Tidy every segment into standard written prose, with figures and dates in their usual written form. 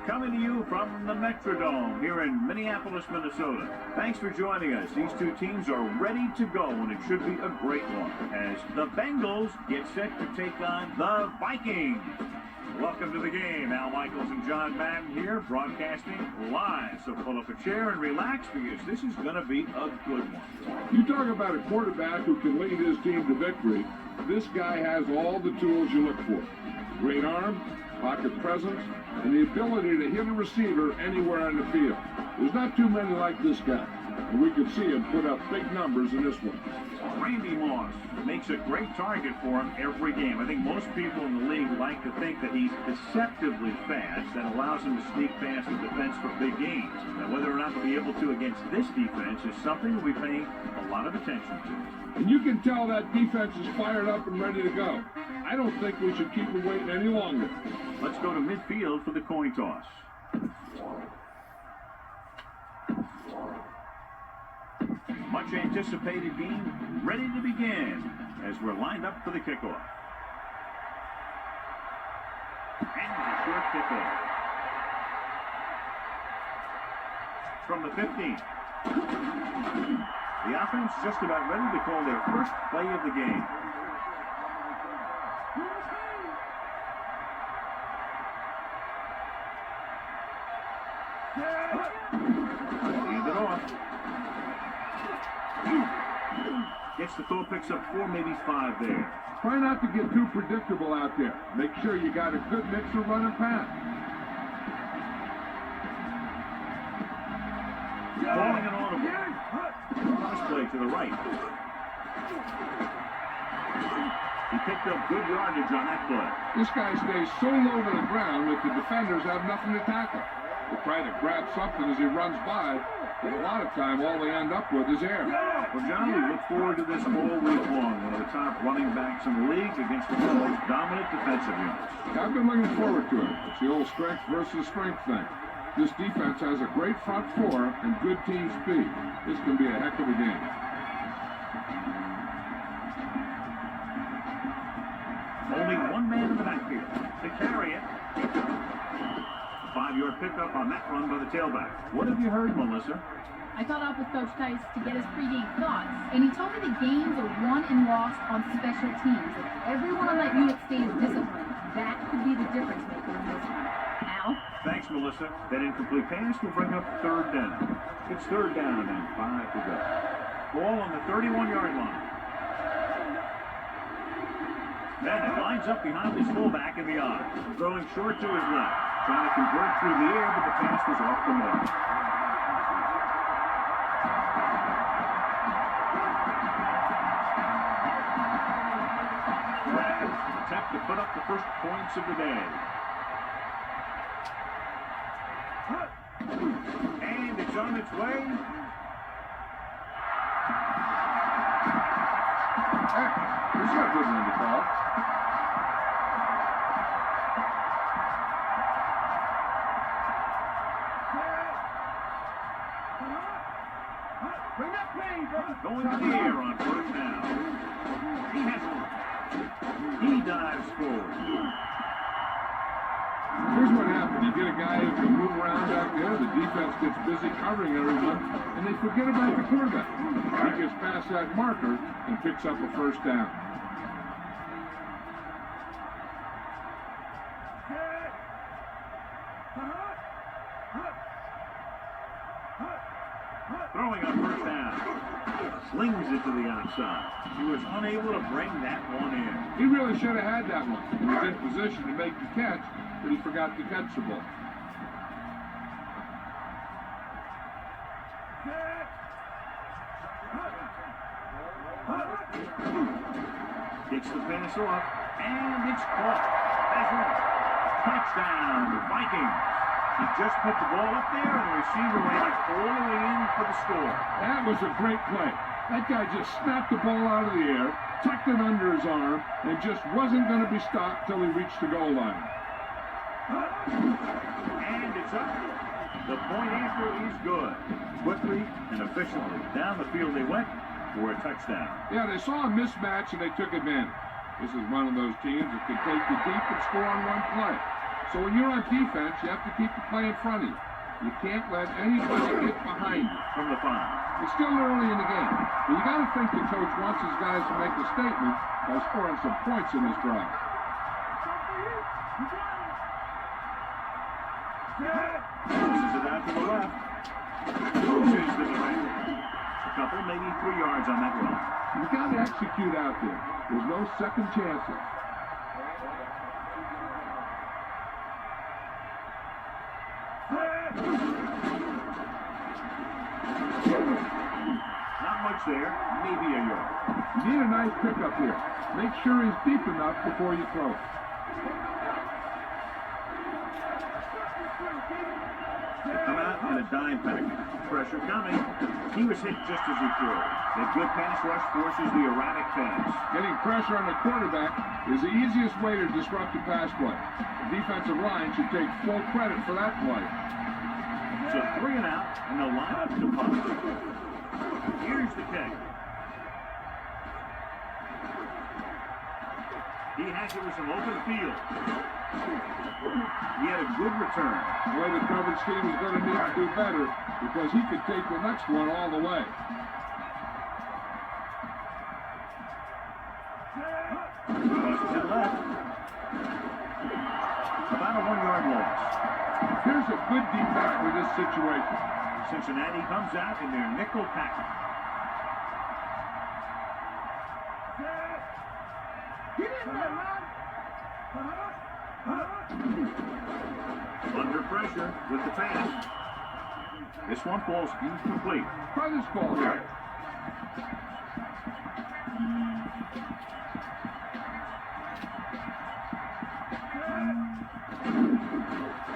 coming to you from the Metrodome here in Minneapolis, Minnesota. Thanks for joining us. These two teams are ready to go, and it should be a great one as the Bengals get set to take on the Vikings. Welcome to the game. Al Michaels and John Madden here, broadcasting live. So pull up a chair and relax because this is going to be a good one. You talk about a quarterback who can lead his team to victory. This guy has all the tools you look for. Great arm, pocket presence, and the ability to hit a receiver anywhere on the field. There's not too many like this guy, and we can see him put up big numbers in this one. Randy Moss makes a great target for him every game. I think most people in the league like to think that he's deceptively fast. That allows him to sneak past the defense for big gains. Now, whether or not he'll be able to against this defense is something we'll be paying a lot of attention to. And you can tell that defense is fired up and ready to go. I don't think we should keep him waiting any longer. Let's go to midfield for the coin toss. Much anticipated game ready to begin as we're lined up for the kickoff. And a short kickoff. From the 15. The offense just about ready to call their first play of the game. Hand it off. Gets the throw, picks up 4, maybe 5 there. Try not to get too predictable out there. Make sure you got a good mix of run and pass. Falling and audible. Cross play to the right. He picked up good yardage on that play. This guy stays so low to the ground that the defenders have nothing to tackle. They try to grab something as he runs by, but a lot of time all they end up with is air. Well, John, we look forward to this all week long. One of the top running backs in the league against one of the most dominant defensive units. I've been looking forward to it. It's the old strength versus strength thing. This defense has a great front four and good team speed. This can be a heck of a game. Only one man in the backfield to carry it. 5-yard pickup on that run by the tailback. What have you heard, Melissa? I caught up with Coach Tice to get his pregame thoughts, and he told me the games are won and lost on special teams. If everyone on that unit stays disciplined, that could be the difference maker in this one. Al? Thanks, Melissa. That incomplete pass will bring up 3rd down. It's 3rd down and 5 to go. Ball on the 31-yard line. Madden lines up behind his fullback in the eye, throwing short to his left, trying to convert through the air, but the pass was off the mark. Rams attempt to put up the first points of the day. And it's on its way. He's got a good one to call. Going to the air on 1st down. He has one. He dives forward. Here's what happened. You get a guy who can move around back there, the defense gets busy covering everyone, and they forget about the quarterback. He gets past that marker and picks up a 1st down. Throwing on 1st down. Slings it to the outside. He was unable to bring that one in. He really should have had that one. He was in position to make the catch, but he forgot to catch the ball. Gets the pass off, and it's caught. That's it. Touchdown, Vikings. He just put the ball up there, and the receiver ran it all the way in for the score. That was a great play. That guy just snapped the ball out of the air, tucked it under his arm, and just wasn't going to be stopped till he reached the goal line. And it's up. The point after is good. Quickly and efficiently down the field they went for a touchdown. Yeah, they saw a mismatch and they took advantage. This is one of those teams that can take the deep and score on one play. So when you're on defense, you have to keep the play in front of you. You can't let anybody get behind you. From the 5. It's still early in the game, but you got to think the coach wants his guys to make a statement by scoring some points in this drive. Pushes it out to the left. Pushes the defender. A couple, maybe 3 yards on that run. You got to execute out there. There's no second chances. Not much there, maybe a yard. You need a nice pickup here. Make sure he's deep enough before you throw it. They come out in a dime package. Pressure coming. He was hit just as he threw. That good pass rush forces the erratic pass. Getting pressure on the quarterback is the easiest way to disrupt a pass play. The defensive line should take full credit for that play. So 3 and out, and they'll line up to punt. Here's the kick. He has it with some open field. He had a good return. Boy, the coverage team is going to need to do better because he could take the next one all the way. Crosses it left. About a 1-yard loss. Here's a good defense for this situation. Cincinnati comes out in their nickel package. Under pressure with the pass. This one falls incomplete. Try this ball here.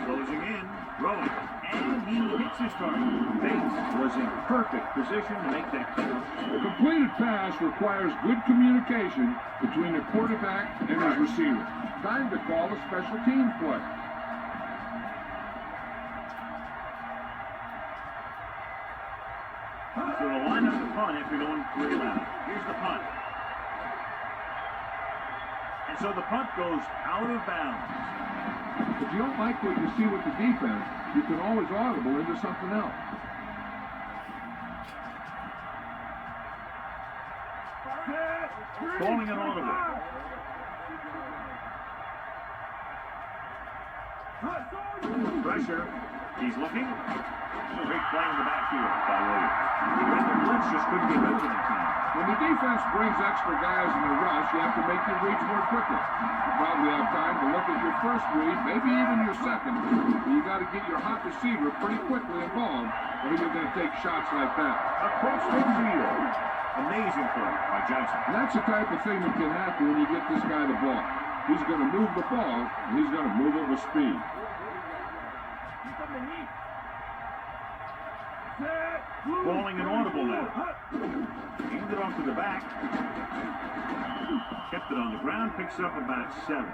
Closing in, throwing, and he hits his target. Bates was in perfect position to make that catch. A completed pass requires good communication between the quarterback and his receiver. Time to call a special teams play. So they'll line up the punt after going 3 and out. Here's the punt. And so the punt goes out of bounds. If you don't like what you see with the defense, you can always audible into something else. Calling an audible. Pressure. He's looking. Great play in the backfield by Williams. And the blitz just couldn't get rid of it in time. When the defense brings extra guys in the rush, you have to make your reads more quickly. You probably have time to look at your first read, maybe even your second. But you got to get your hot receiver pretty quickly involved, or you're going to take shots like that. Across the field. Amazing play by Johnson. And that's the type of thing that can happen when you get this guy the ball. He's going to move the ball, and he's going to move it with speed. Calling an audible now. Handed it off to the back. Kept it on the ground, picks up about 7.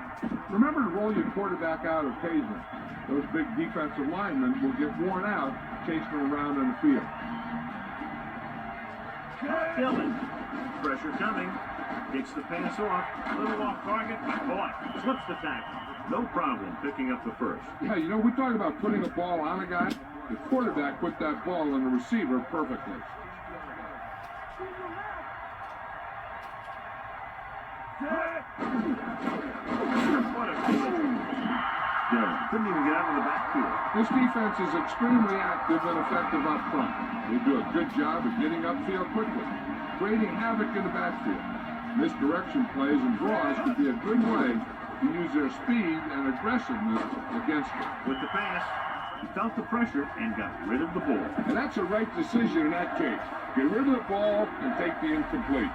Remember to roll your quarterback out occasionally. Those big defensive linemen will get worn out chasing him around on the field. Dillon. Pressure coming. Gets the pass off. A little off target. Boy, slips the tackle. No problem picking up the first. Yeah, you know, we talk about putting a ball on a guy. The quarterback put that ball on the receiver perfectly. What a collision. Dillon couldn't even get out of the backfield. This defense is extremely active and effective up front. They do a good job of getting upfield quickly, creating havoc in the backfield. Misdirection plays and draws could be a good way to use their speed and aggressiveness against them. With the pass, he felt the pressure and got rid of the ball. And that's a right decision in that case. Get rid of the ball and take the incomplete.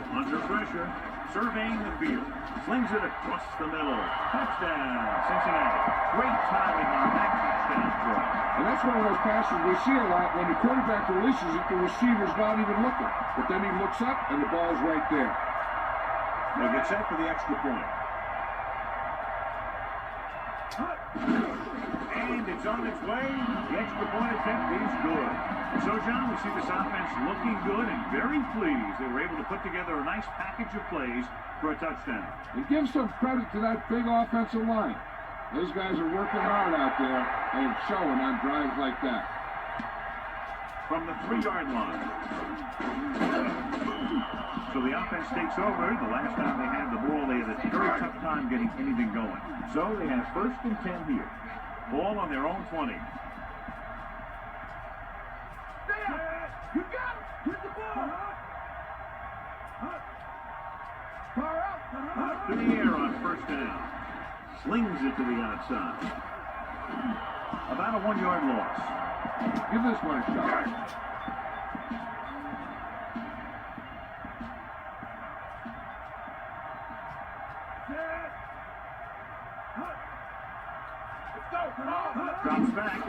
Under pressure, surveying the field. Slings it across the middle. Touchdown, Cincinnati. Great timing on that touchdown throw. And that's one of those passes we see a lot. When the quarterback releases it, the receiver's not even looking. But then he looks up and the ball's right there. They'll get set for the extra point. And it's on its way. The extra point attempt is good. So, John, we see this offense looking good and very pleased. They were able to put together a nice package of plays for a touchdown. And give some credit to that big offensive line. Those guys are working hard out there, and it's showing on drives like that. From the 3-yard line. So the offense takes over. The last time they had the ball, they had a very tough time getting anything going. So they have 1st and 10 here. Ball on their own 20. You got it! Get the ball! Far out! To the air on 1st down. Slings it to the outside. About a 1-yard loss. Give this one a shot. Drops back.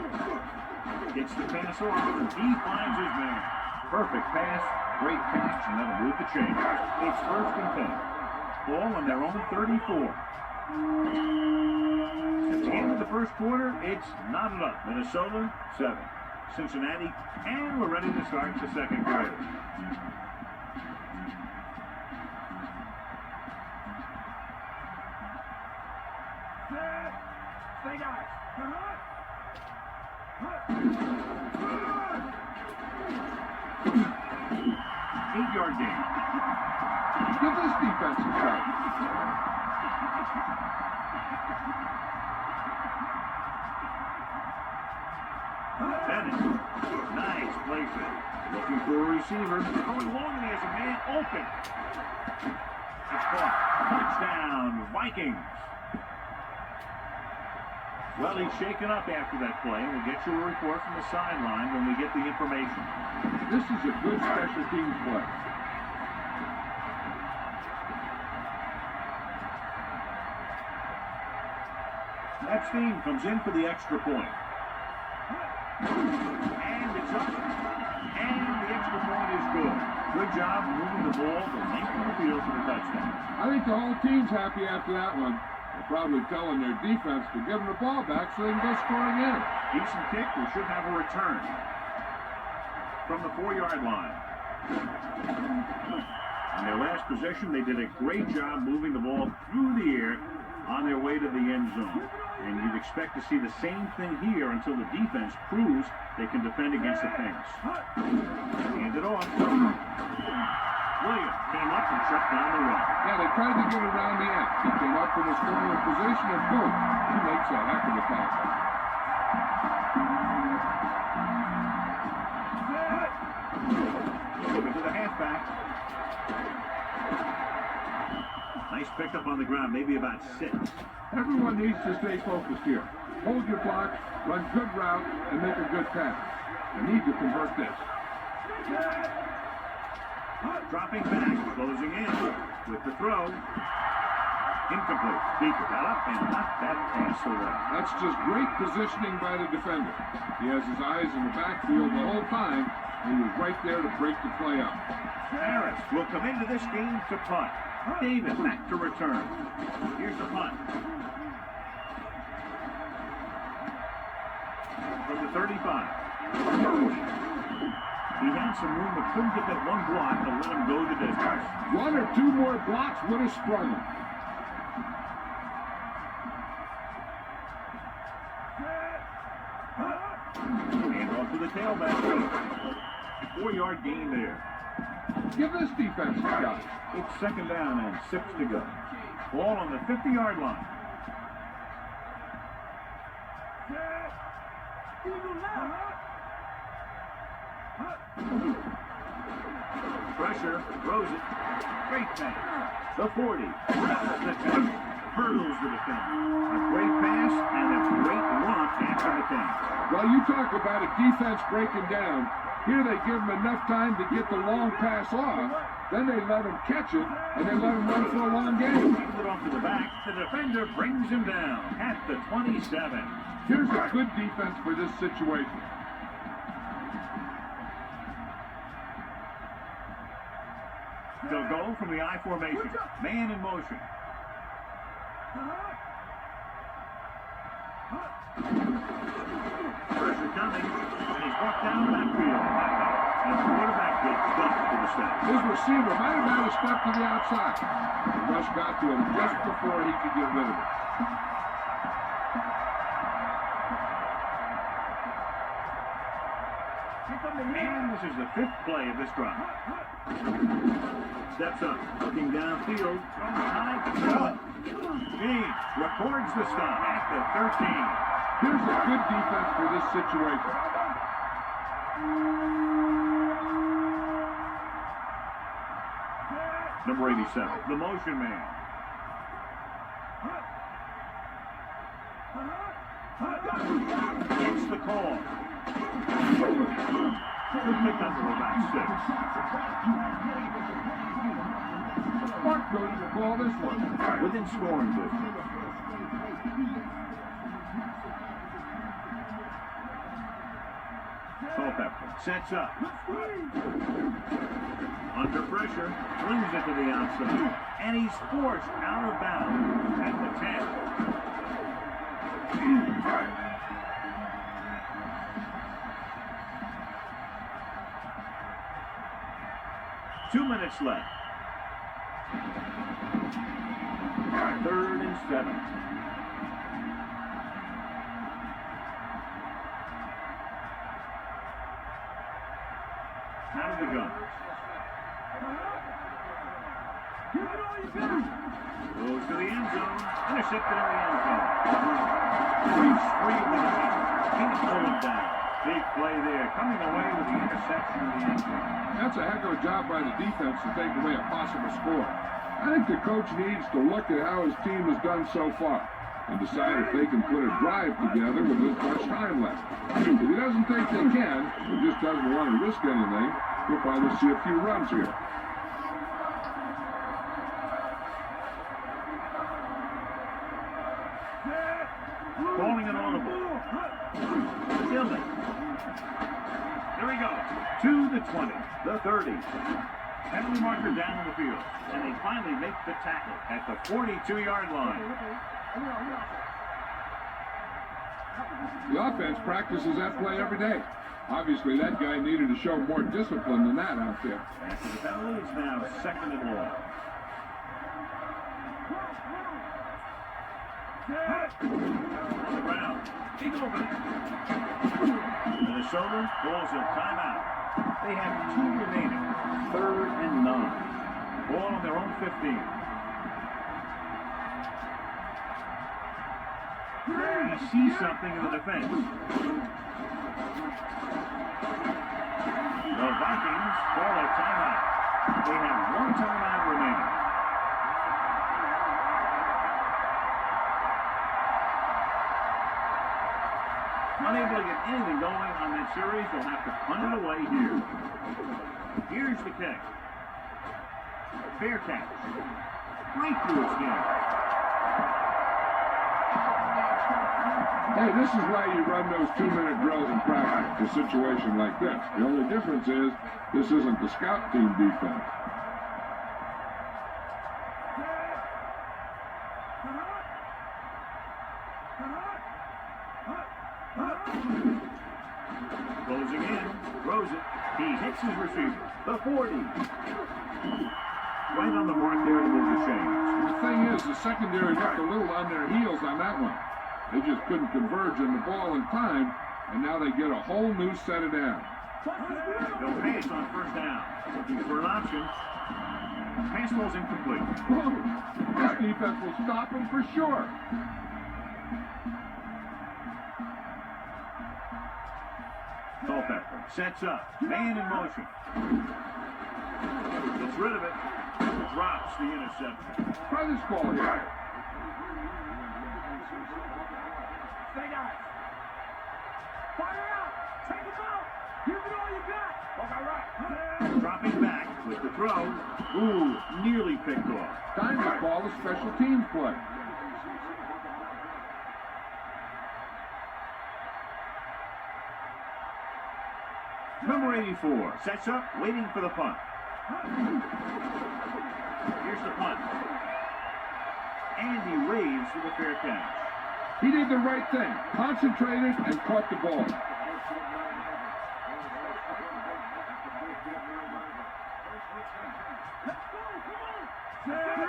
Gets the pass off, and he finds his man. Perfect pass, great catch, and that'll move the chain. It's 1st and 10. Ball on their own 34. At the end of the first quarter, it's knotted up. Minnesota, 7. Cincinnati, and we're ready to start the second quarter. Stay guys. 8-yard gain. Give this defense a shot. Bennett. Nice placement. Looking for a receiver. Going long, and he has a man open. It's caught. Touchdown, Vikings. Well, he's shaken up after that play. We'll get you a report from the sideline when we get the information. This is a good special teams play. That team comes in for the extra point. And it's up. And the extra point is good. Good job moving the ball the length of the field for the touchdown. I think the whole team's happy after that one. They're probably telling their defense to give them the ball back so they can go scoring in. Decent kick. We should have a return from the 4-yard line. In their last possession, they did a great job moving the ball through the air on their way to the end zone. And you'd expect to see the same thing here until the defense proves they can defend against the pass. Hand it off. Williams came up and shut down the run. Yeah, they tried to get around the end. He came up from his corner position and boom, he makes a heck of a tackle. Over to the halfback. Nice pickup on the ground, maybe about 6. Everyone needs to stay focused here. Hold your block, run good route, and make a good pass. They need to convert this. Dropping back, closing in with the throw. Incomplete. Beaker got up and knocked that pass away. That's just great positioning by the defender. He has his eyes in the backfield the whole time, and he was right there to break the play up. Harris will come into this game to punt. Davis back to return. Here's the punt. From the 35. He had some room but couldn't get that one block to let him go the distance. 1 or 2 more blocks would have sprung him. And off to the tailback. 4-yard gain there. Give this defense a shot. It's 2nd down and 6 to go. Ball on the 50-yard line. Pressure, throws it. Great pass. The 40. The 10. Hurdles the defender. A great pass and a great run after the 10. Well, you talk about a defense breaking down. Here they give him enough time to get the long pass off. Then they let him catch it, and they let him run for a long game. Hands it off to the back. The defender brings him down at the 27. Here's a good defense for this situation. They'll go from the I formation. Man in motion. Pressure coming. And he's Brought down that field. And the quarterback gets stuffed to the step. His receiver might have had a step to the outside. The rush got to him just before he could get rid of it. And this is the 5th play of this drive. Steps up, looking downfield. James records the stop at the 13. Here's a good defense for this situation. Number 87, the motion man. Gets the call. Good pick up for about 6. Smart coach will call this one. Within scoring distance. Culpepper sets up. Under pressure, flings it to the outside, and he's forced out of bounds at the 10. 2 minutes left. 3rd and 7. Out of the gun. Goes to the end zone. Intercepted in the end zone. Reach free with the feet. Can't pull it down. Big play there. Coming away with the interception in the end zone. That's a heck of a job by the defense to take away a possible score. I think the coach needs to look at how his team has done so far and decide if they can put a drive together with this much time left. If he doesn't think they can, or just doesn't want to risk anything, we'll probably see a few runs here. Calling an audible. Dillon. There we go. To the 20, the 30. Penalty marker down on the field. And they finally make the tackle at the 42-yard line. The offense practices that play every day. Obviously, that guy needed to show more discipline than that out there. After the penalty, it's now 2nd and long. On the ground. Big open. Minnesota calls a timeout. They have 2 remaining. 3rd and 9. Ball on their own 15. He sees something in the defense. The Vikings call a timeout. They have 1 timeout remaining. Unable to get anything going on that series, they'll have to punt it away here. Here's the kick. Fair catch. Right through his hand. Hey, this is why you run those 2-minute drills in practice, a situation like this. The only difference is this isn't the scout team defense. Closing in, throws it. He hits his receiver. The 40. Right on the mark there to move the chains. The thing is, the secondary looked a little on their heels on that one. They just couldn't converge on the ball in time, and now they get a whole new set of downs. They'll pass on 1st down. Looking for an option. Pass ball's incomplete. Whoa, this defense will stop him for sure. Culpepper sets up. Man in motion. Gets rid of it. Drops the interception. Try this ball here. Stay down. Fire out. Take him out. Give it all you got. Okay, right. Dropping back with the throw. Ooh, nearly picked off. Time to call a special teams play. Number 84 sets up, waiting for the punt. Here's the punt. And he waves for the fair catch. He did the right thing, concentrated and caught the ball.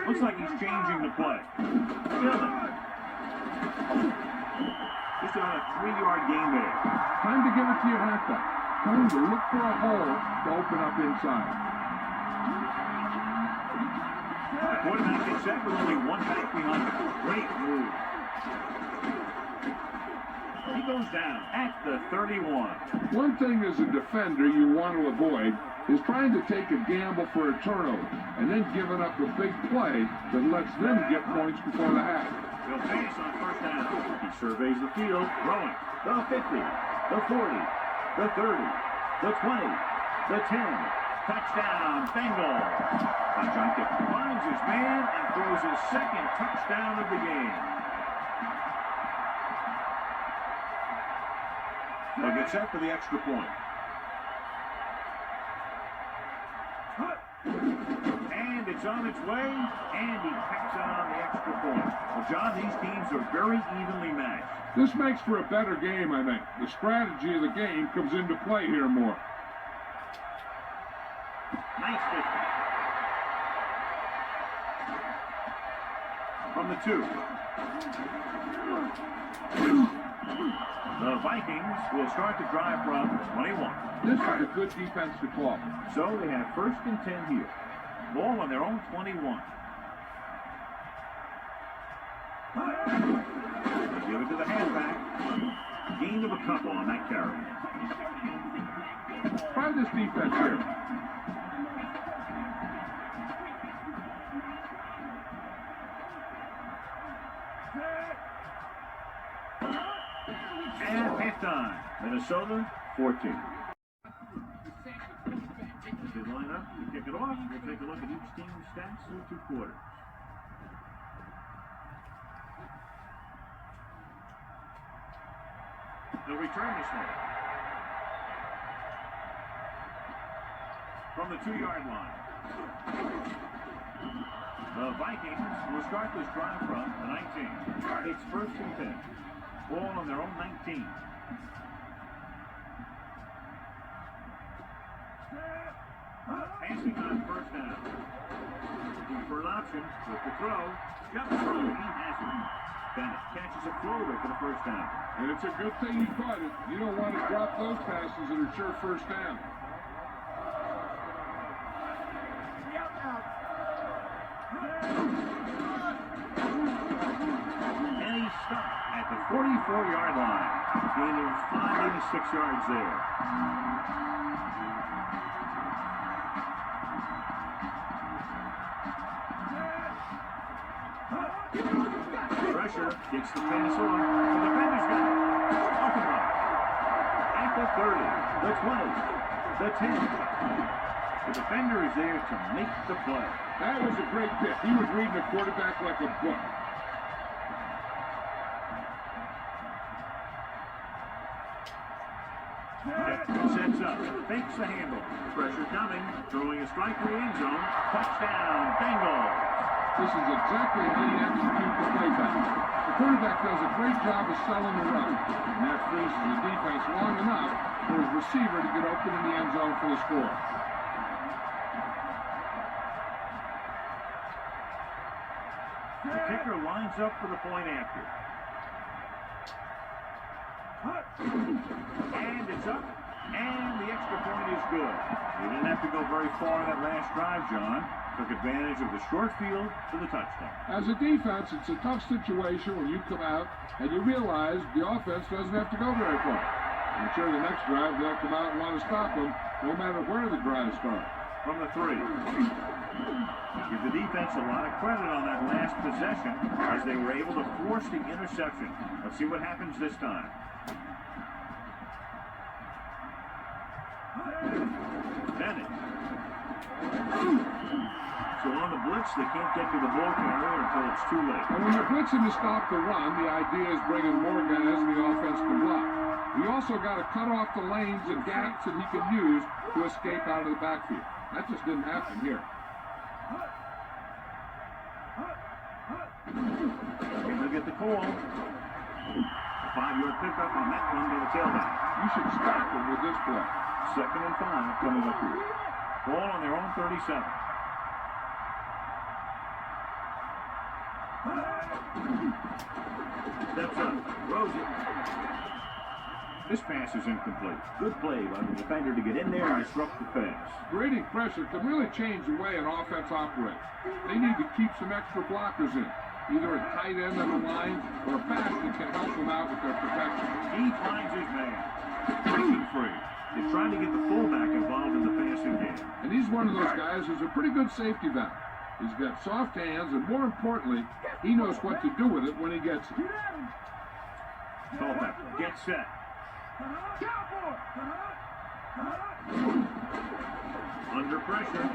Looks like he's changing the play. Dillon. Just about a 3-yard gain there. Time to give it to your halfback. Tell him to look for a hole to open up inside. The quarterback gets set with only one back behind him. Great move. He goes down at the 31. One thing as a defender you want to avoid is trying to take a gamble for a turnover and then giving up a big play that lets them get points before the half. He'll pass on first down. He surveys the field, throwing the 50, the 40, the 30, the 20, the 10. Touchdown, Bengals. Johnson finds his man and throws his second touchdown of the game. They'll get set for the extra point. And it's on its way, and he picks on the extra point. Well, John, these teams are very evenly matched. This makes for a better game, I think. The strategy of the game comes into play here more. Nice 50. From the 2. The Vikings will start the drive from 21. This is a good defense to call. So they have 1st and 10 here. Ball on their own 21. They give it to the halfback. Gain of a couple on that carry. Try this defense here. And halftime, Minnesota 14. As they line up to kick it off, we'll take a look at each team's stats through 2 quarters. They'll return this one. From the 2-yard line. The Vikings will start this drive from the 19. It's 1st and 10. Ball on their own 19. Passing on first down. Looking for an option with the throw. Jump through. He has it. Bennett catches a floater for the first down. And it's a good thing he caught it. You don't want to drop those passes that are sure first down. And he's stopped at the 44-yard line. Gain of 586 yards there. Pressure gets the pass on. The defender's got it. Off and run. At the 30, the 20, the 10. The defender is there to make the play. That was a great pick. He was reading the quarterback like a book. Sets up, fakes the handle. Pressure coming, throwing a strike to the end zone. Touchdown, Bengals. This is exactly how you execute the playback. The quarterback does a great job of selling the run, and that freezes the defense long enough for his receiver to get open in the end zone for the score. The kicker lines up for the point after. And it's up, and the extra point is good. They didn't have to go very far on that last drive, John. Took advantage of the short field for the touchdown. As a defense, it's a tough situation when you come out and you realize the offense doesn't have to go very far. I'm sure the next drive they'll come out and want to stop them, no matter where the drive starts. From the 3. Give the defense a lot of credit on that last possession as they were able to force the interception. Let's see what happens this time. Bennett. So on the blitz, they can't get to the ball carrier until it's too late. And when you're blitzing to stop the run, the idea is bringing more guys the offense can block. You also got to cut off the lanes and gaps that he can use to escape out of the backfield. That just didn't happen here. And they'll get the call. 5-yard pickup on that one by the tailback. You should stop him with this play. 2nd and 5 coming up here. Ball on their own 37. Steps up, throws it. This pass is incomplete. Good play by the defender to get in there and disrupt the pass. Creating pressure can really change the way an offense operates. They need to keep some extra blockers in, either a tight end on the line or a pass that can help them out with their protection. He finds his man. Breaking free. They're trying to get the fullback involved in the passing game. And he's one of those guys who's a pretty good safety valve. He's got soft hands, and more importantly, he knows what to do with it when he gets it. Fullback, get set. Under pressure.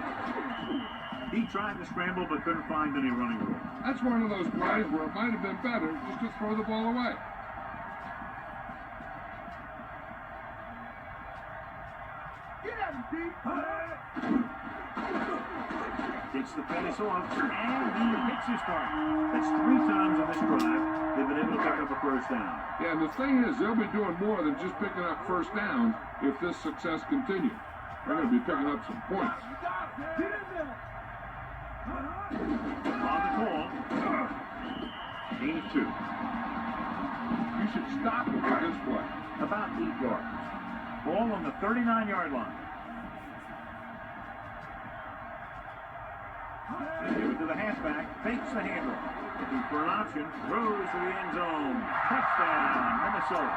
He tried to scramble but couldn't find any running room. That's one of those plays where it might have been better just to throw the ball away. Gets the pass off, and he hits his target. That's 3 times on this drive they've been able to pick up a first down. Yeah, and the thing is, they'll be doing more than just picking up first downs if this success continues. They're going to be picking up some points. On the call, gain of 2. You should stop him with this play. About 8 yards. Ball on the 39-yard line. They give it to the halfback, fakes the handoff. Looking for an option, throws to the end zone. Touchdown, Minnesota.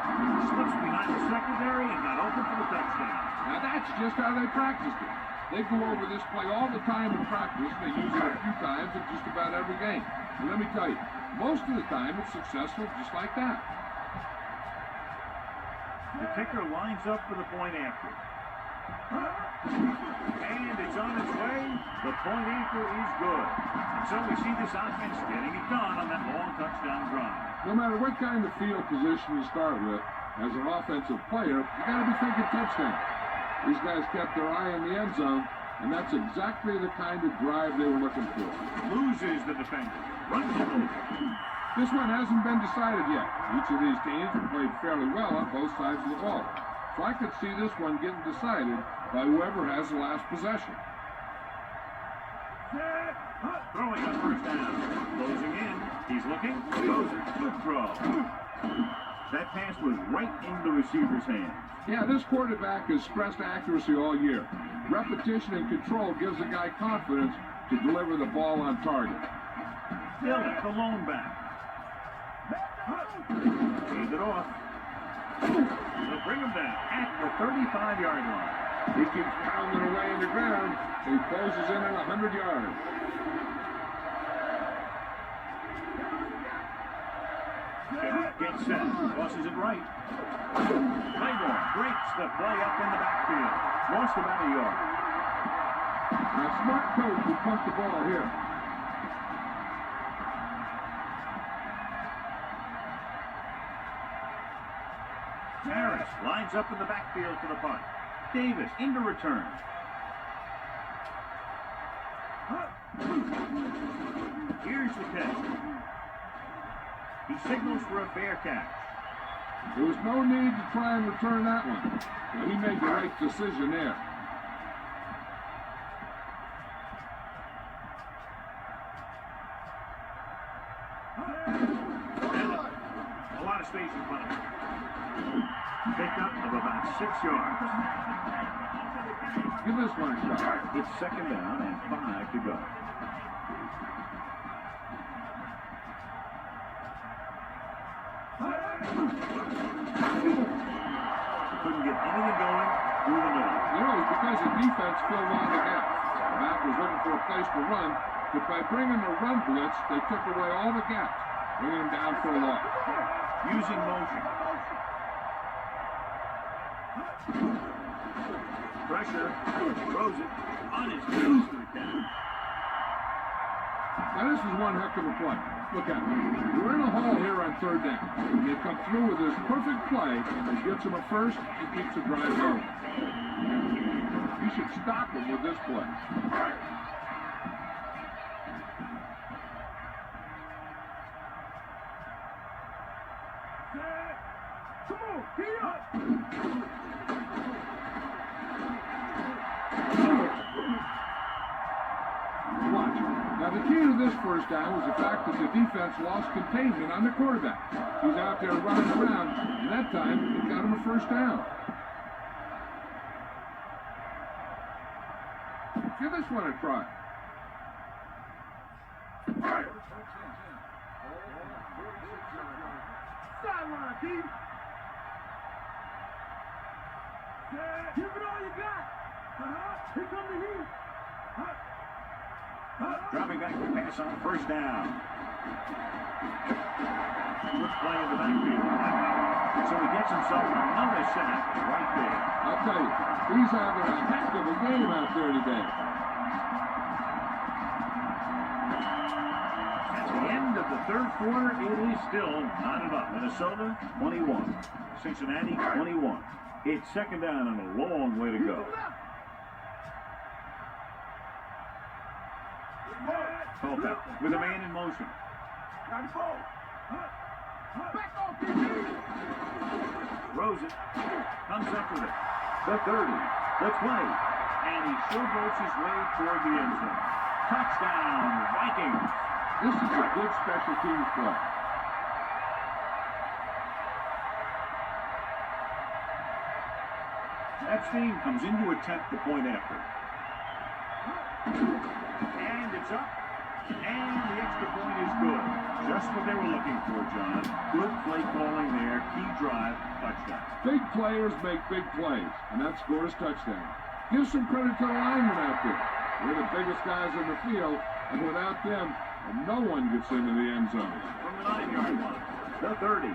Slips behind the secondary and got open for the touchdown. Now that's just how they practiced it. They go over this play all the time in practice. They use it a few times in just about every game. And let me tell you, most of the time it's successful just like that. The kicker lines up for the point after. And it's on its way. The point after is good. And so we see this offense getting it done on that long touchdown drive. No matter what kind of field position you start with, as an offensive player, you got to be thinking touchdown. These guys kept their eye on the end zone, and that's exactly the kind of drive they were looking for. Loses the defender. Runs it over. This one hasn't been decided yet. Each of these teams have played fairly well on both sides of the ball. So I could see this one getting decided by whoever has the last possession. Throwing on first down. Closing in. He's looking. Throws it. Good throw. That pass was right into the receiver's hands. Yeah, this quarterback has stressed accuracy all year. Repetition and control gives the guy confidence to deliver the ball on target. Dillon, the lone back. Hand it off. They'll bring him down at the 35-yard line. He keeps pounding away in the ground. He closes in at 100 yards. Gets set. Tosses it right. Claiborne breaks the play up in the backfield. Lost about a yard. Now, smart coach will punt the ball here. Harris lines up in the backfield for the punt. Davis into return. Here's the catch. He signals for a fair catch. There was no need to try and return that one. But he made the right decision there. A lot of space in front of him. Pickup of about 6 yards. Give this one a shot. It's second down and 5 to go. Couldn't get anything going through the middle. You know, it's because the defense filled all the gaps. The back was looking for a place to run, but by bringing the run blitz, they took away all the gaps, bringing him down for a loss. Using motion. Pressure. Throws it on his knees to the catch. Now this is one heck of a play. Look at it. We're in a hole here on third down. They come through with this perfect play that gets them a first and keeps the drive going. You should stop them with this play. Come on, get up! Watch. much. Now, the key to this first down was the fact that the defense lost containment on the quarterback. He's out there running around, and that time, it got him a first down. Give this one a try. Sideline, D. Give it all you got. Here come the heat. Dropping back to pass on first down. Good play in the backfield. So he gets himself another sack right there. I'll tell you, he's having a heck of a game out there today. At the end of the third quarter, it is still knotted up. Minnesota 21, Cincinnati 21. It's second down and a long way to go. Colta with a man in motion. Throws it. Comes up with it. The 30. The 20. And he showboats his way toward the end zone. Touchdown, Vikings. This is a good special teams play. Epstein comes in to attempt the point after. And it's up. And the extra point is good. Just what they were looking for, John. Good play calling there. Key drive, touchdown. Big players make big plays, and that scores touchdown. Give some credit to the linemen out there. They're the biggest guys in the field, and without them, no one gets into the end zone. From the 9-yard line, the 30.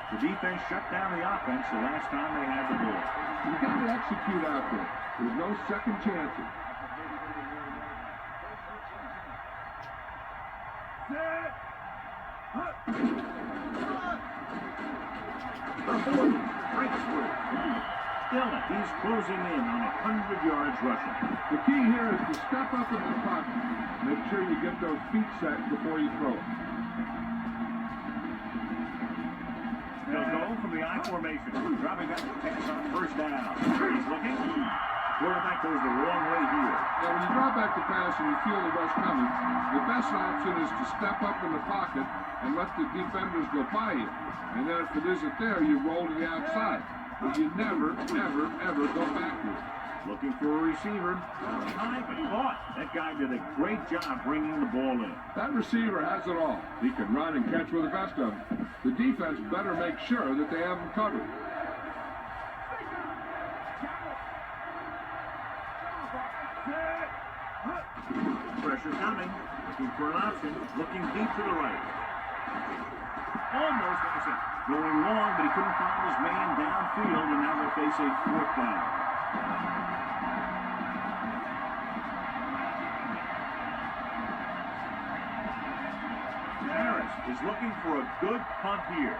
The defense shut down the offense the last time they had the ball. You got to execute out there. There's no second chances. The 40 breaks through. Dillon, he's closing in on 100 yards rushing. The key here is to step up in the pocket. Make sure you get those feet set before you throw it. They'll go from the I formation. Dropping back to pass on first down. He's looking. Quarterback goes the wrong way here. Now, when you drop back to pass and you feel the rush coming, the best option is to step up in the pocket and let the defenders go by you. And then if it isn't there, you roll to the outside. But you never, ever, ever go backwards. Looking for a receiver. High but caught. That guy did a great job bringing the ball in. That receiver has it all. He can run and catch with the best of them. The defense better make sure that they have him covered. Pressure coming. Looking for an option. Looking deep to the right. Almost makes it. Going long, but he couldn't find his man downfield, and now they face a fourth down. Harris is looking for a good punt here.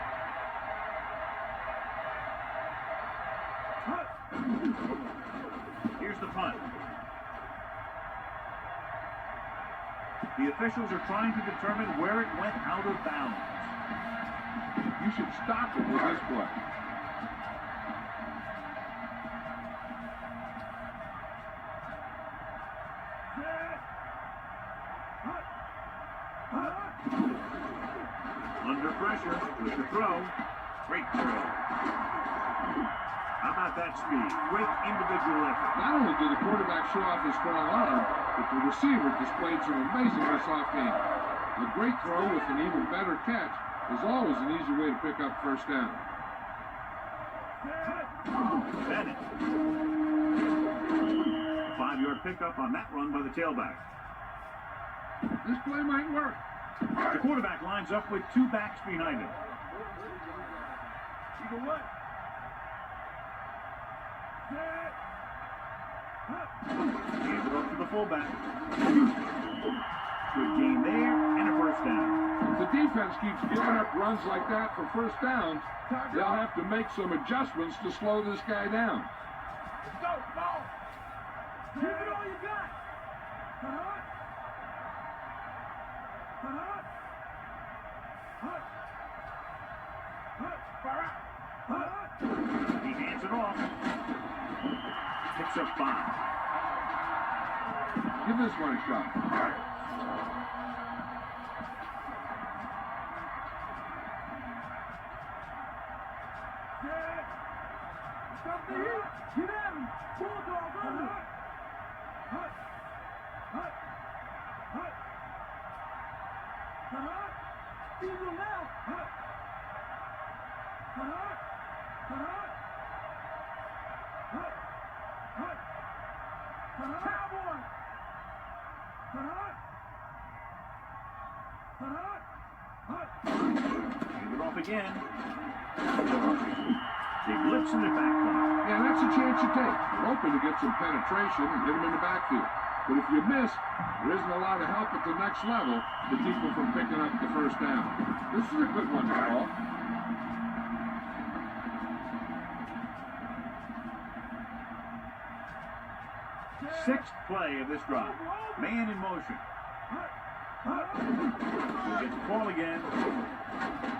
Here's the punt. The officials are trying to determine where it went out of bounds. You should stop it with this play. Under pressure with the throw. Great throw. How about that speed? Great individual effort. Not only did the quarterback show off his strong arm, but the receiver displayed some amazingly soft game. A great throw with an even better catch is always an easy way to pick up first down. Bennett. 5-yard pickup on that run by the tailback. This play might work. The quarterback lines up with two backs behind him. You know what? Hands it off to the fullback. Good gain there, and a first down. If the defense keeps giving up runs like that for first downs, they'll have to make some adjustments to slow this guy down. Let's go, ball. Give it all you got. He hands it off. Picks up 5. Give this one a shot. Stop the heat. Get at him. Bulldog under. Hut. Hut. Hut. Hut. Eagle left. Hut. Hut. Hut. Hut. Hut. Cowboy. Hut. Hut. Hut. Give it off again. They blitz in the back line. Yeah, that's a chance you take. You're hoping to get some penetration and hit them in the backfield. But if you miss, there isn't a lot of help at the next level to keep them from picking up the first down. This is a good one to call. Sixth play of this drive. Man in motion. He'll get the ball again.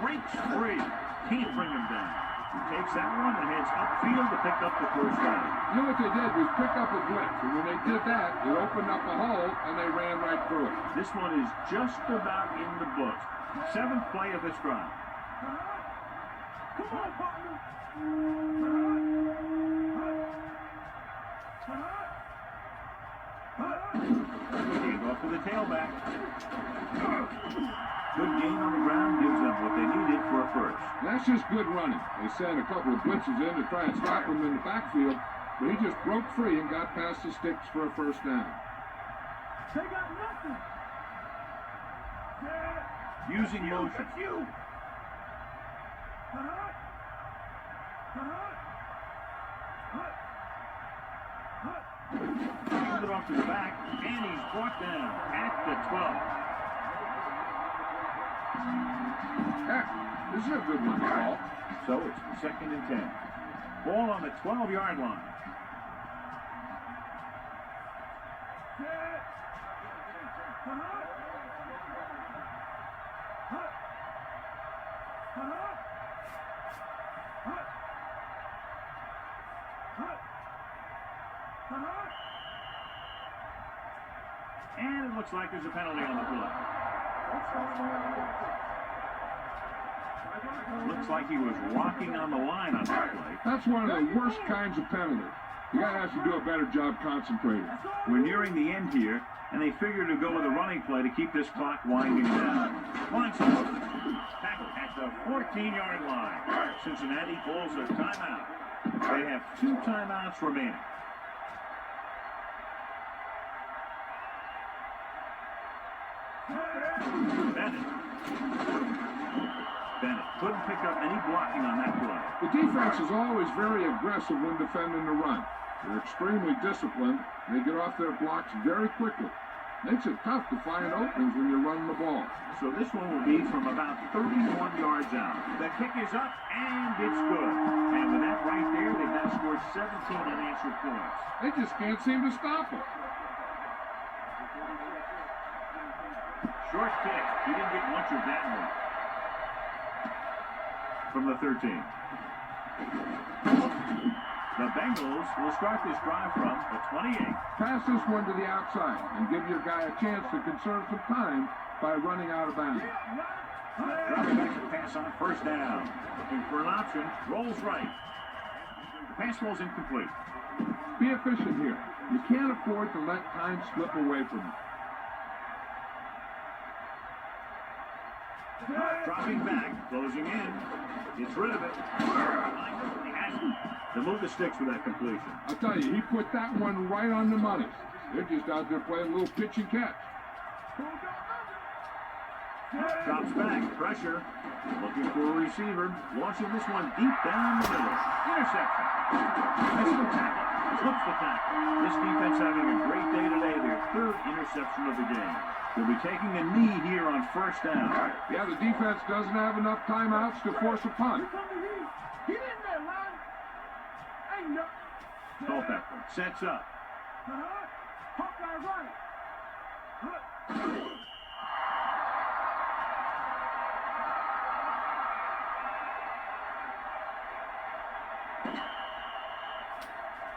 Breaks free. Can't bring him down. He takes that one and heads upfield to pick up the first down. You know what they did was pick up a blitz. And when they did that, it opened up a hole and they ran right through it. This one is just about in the books. Seventh play of this drive. Come on, partner. Gave off to the tailback. Good gain on the ground gives them what they needed for a first. That's just good running. They sent a couple of blitzes in to try and stop him in the backfield, but he just broke free and got past the sticks for a first down. They got nothing. Using motion. You. Hand it off to the back, and he's brought down at the 12. Yeah, this is a good one to call. So it's second and 10. Ball on the 12-yard line. And it looks like there's a penalty on the play. Looks like he was rocking on the line on that play. That's one of the worst kinds of penalties. The guy has to do a better job concentrating. We're nearing the end here, and they figure to go with a running play to keep this clock winding down. Lines up. Tackle at the 14-yard line. Cincinnati pulls a timeout. They have 2 timeouts remaining. Bennett couldn't pick up any blocking on that play. The defense is always very aggressive when defending the run. They're extremely disciplined. They get off their blocks very quickly. Makes it tough to find openings when you're running the ball. So this one will be from about 31 yards out. The kick is up, and it's good. And with that right there, they've now scored 17 unanswered points. They just can't seem to stop it. Short kick. He didn't get much of that one. From the 13. The Bengals will start this drive from the 28. Pass this one to the outside and give your guy a chance to conserve some time by running out of bounds. Dropping back to pass on first down. Looking for an option. Rolls right. The pass rolls incomplete. Be efficient here. You can't afford to let time slip away from you. Dropping back, closing in. Gets rid of it. He has it. To move the sticks with that completion. I'll tell you, he put that one right on the money. They're just out there playing a little pitch and catch. Drops back, pressure. Looking for a receiver. Launching this one deep down the middle. Interception. Misses the tackle. Flips the tackle. This defense having a great day today. Their 3rd interception of the game. They'll be taking a knee here on first down. Yeah, the defense doesn't have enough timeouts to force a punt. Get in there, line. Ain't no. Culpepper sets up. Hawkeye right.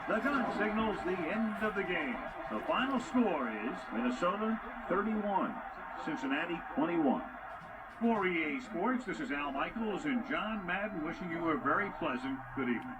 The The gun signals the end of the game. The final score is Minnesota 31, Cincinnati 21. For EA Sports, this is Al Michaels and John Madden wishing you a very pleasant good evening.